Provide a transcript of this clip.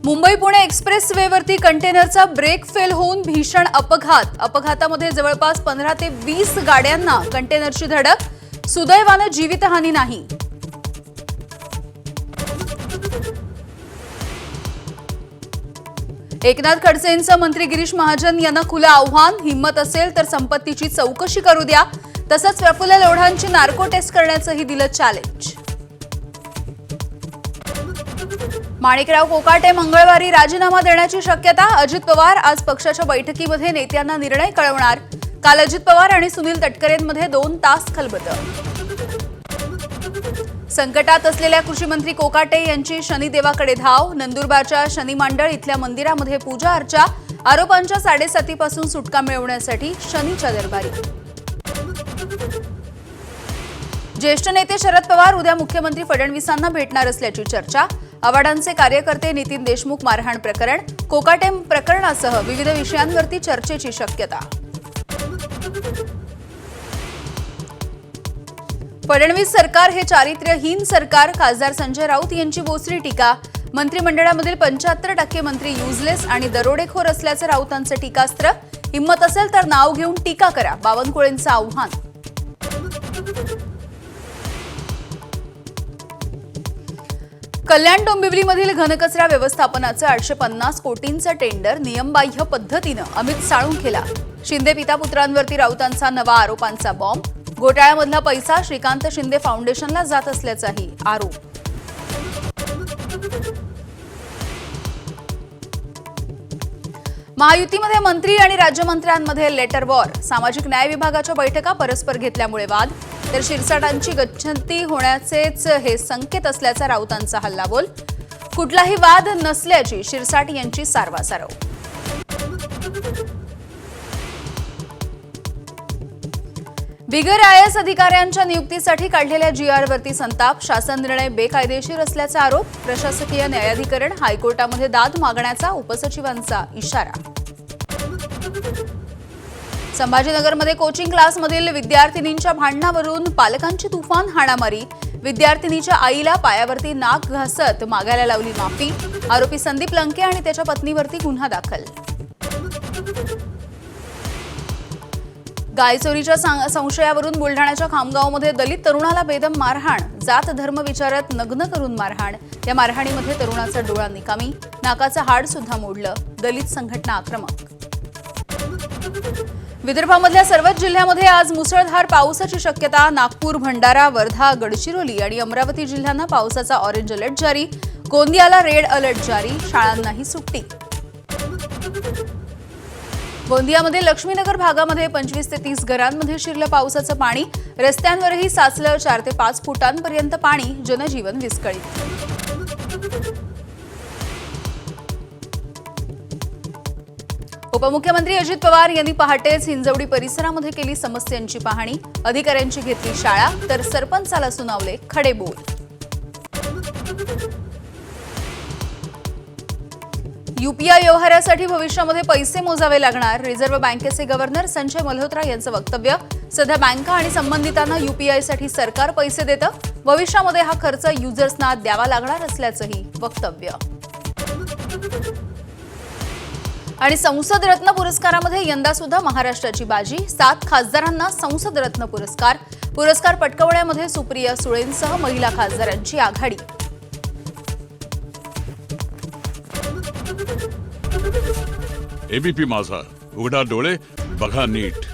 Mumbai Pune express वेवरती कंटेनरचा brake fail होऊन भीषण अपघातामध्ये जवळपास 15 ते 20 गाड्यांना कंटेनरची धडक. सुदैवाने जीवितहानी नाही. एकनाथ खडसेंचं मंत्री गिरीश महाजन यांना खुलं आव्हान. हिम्मत असेल तर संपत्तीची चौकशी करू द्या. तसंच प्रफुल्ल लोढांची नार्को टेस्ट करण्याचंही दिलं चॅलेंज. माणिकराव कोकाटे मंगळवारी राजीनामा देण्याची शक्यता. अजित पवार आज पक्षाच्या बैठकीमध्ये नेत्यांना निर्णय कळवणार. काल अजित पवार आणि सुनील तटकरेंमध्ये 2 तास खलबतं. संकटात असलेल्या कृषी मंत्री कोकाटे यांची शनिदेवाकडे धाव. नंदुरबारच्या शनी मांडळ इथल्या मंदिरामध्ये पूजा अर्चा. आरोपांच्या 7.5 सुटका मिळवण्यासाठी शनीच्या दरबारी. ज्येष्ठ नेते शरद पवार उद्या मुख्यमंत्री फडणवीसांना भेटणार असल्याची चर्चा. आव्हाडांचे कार्यकर्ते नितीन देशमुख मारहाण प्रकरण, कोकाटे प्रकरणासह विविध विषयांवरती चर्चेची शक्यता. फडणवीस सरकार हे चारित्र्यहीन सरकार. खासदार संजय राऊत यांची बोचरी टीका. मंत्रिमंडळामधील 75% मंत्री युजलेस आणि दरोडेखोर असल्याचं राऊतांचं टीकास्त्र. हिम्मत असेल तर नाव घेऊन टीका करा, बावनकुळेंचं आव्हान. कल्याण डोंबिवलीमधील घनकचरा व्यवस्थापनाचं 850 कोटींचं टेंडर नियमबाह्य पद्धतीनं अमित साळुंखेला. शिंदे पितापुत्रांवरती राऊतांचा नवा आरोपांचा बॉम्ब. घोटाळ्यामधला पैसा श्रीकांत शिंदे फाउंडेशनला जात असल्याचाही आरोप. महायुतीमध्ये मंत्री आणि राज्यमंत्र्यांमध्ये लेटर वॉर. सामाजिक न्याय विभागाच्या बैठका परस्पर घेतल्यामुळे वाद. तर शिरसाटांची गच्छंती होण्याचेच हे संकेत असल्याचा राऊतांचा हल्लाबोल. कुठलाही वाद नसल्याची शिरसाट यांची सारवासारव. बिगर आयएस अधिकाऱ्यांच्या नियुक्तीसाठी काढलेल्या जीआरवरती संताप. शासन निर्णय बेकायदेशीर असल्याचा आरोप. प्रशासकीय न्यायाधिकरण हायकोर्टामध्ये दाद मागण्याचा उपसचिवांचा इशारा. संभाजीनगरमध्ये कोचिंग क्लासमधील विद्यार्थिनींच्या भांडणावरून पालकांची तुफान हाणामारी. विद्यार्थिनीच्या आईला पायावरती नाक घासत मागायला लावली माफी. आरोपी संदीप लंके आणि त्याच्या पत्नीवरती गुन्हा दाखल. गायचोरीच्या संशयावरून बुलढाण्याच्या खामगावमध्ये दलित तरुणाला बेदम मारहाण. जात धर्म विचारत नग्न करून मारहाण. या मारहाणीमध्ये तरुणाचा डोळा निकामी. नाकाचं हाड सुद्धा मोडलं. दलित संघटना आक्रमक. विदर्भामधल्या सर्वच जिल्ह्यामध्ये आज मुसळधार पावसाची शक्यता. नागपूर, भंडारा, वर्धा, गडचिरोली आणि अमरावती जिल्ह्यांना पावसाचा ऑरेंज अलर्ट जारी. गोंदियाला रेड अलर्ट जारी. शाळांनाही सुट्टी. गोंदियामध्ये लक्ष्मीनगर भागामध्ये 25 ते 30 घरांमध्ये शिरलं पावसाचं पाणी. रस्त्यांवरही साचलं 4 ते 5 फुटांपर्यंत पाणी. जनजीवन विस्कळीत. उपमुख्यमंत्री अजित पवार यांनी पहाटेच हिंजवडी परिसरामध्ये केली समस्यांची पाहणी. अधिकाऱ्यांची घेतली शाळा तर सरपंचाला सुनावले खडे बोल. यूपीआय व्यवहारासाठी भविष्यामध्ये पैसे मोजावे लागणार. रिझर्व्ह बँकेचे गव्हर्नर संजय मल्होत्रा यांचं वक्तव्य. सध्या बँका आणि संबंधितांना यूपीआयसाठी सरकार पैसे देतं. भविष्यामध्ये हा खर्च युजर्सना द्यावा लागणार असल्याचंही वक्तव्य. आणि संसद रत्न पुरस्कारामध्ये यंदा सुद्धा महाराष्ट्राची बाजी. 7 खासदारांना संसद रत्न पुरस्कार. पुरस्कार पटकावण्यामध्ये सुप्रिया सुळेंसह महिला खासदारांची आघाडी. एबीपी माझा, उघडा डोळे बघा नीट.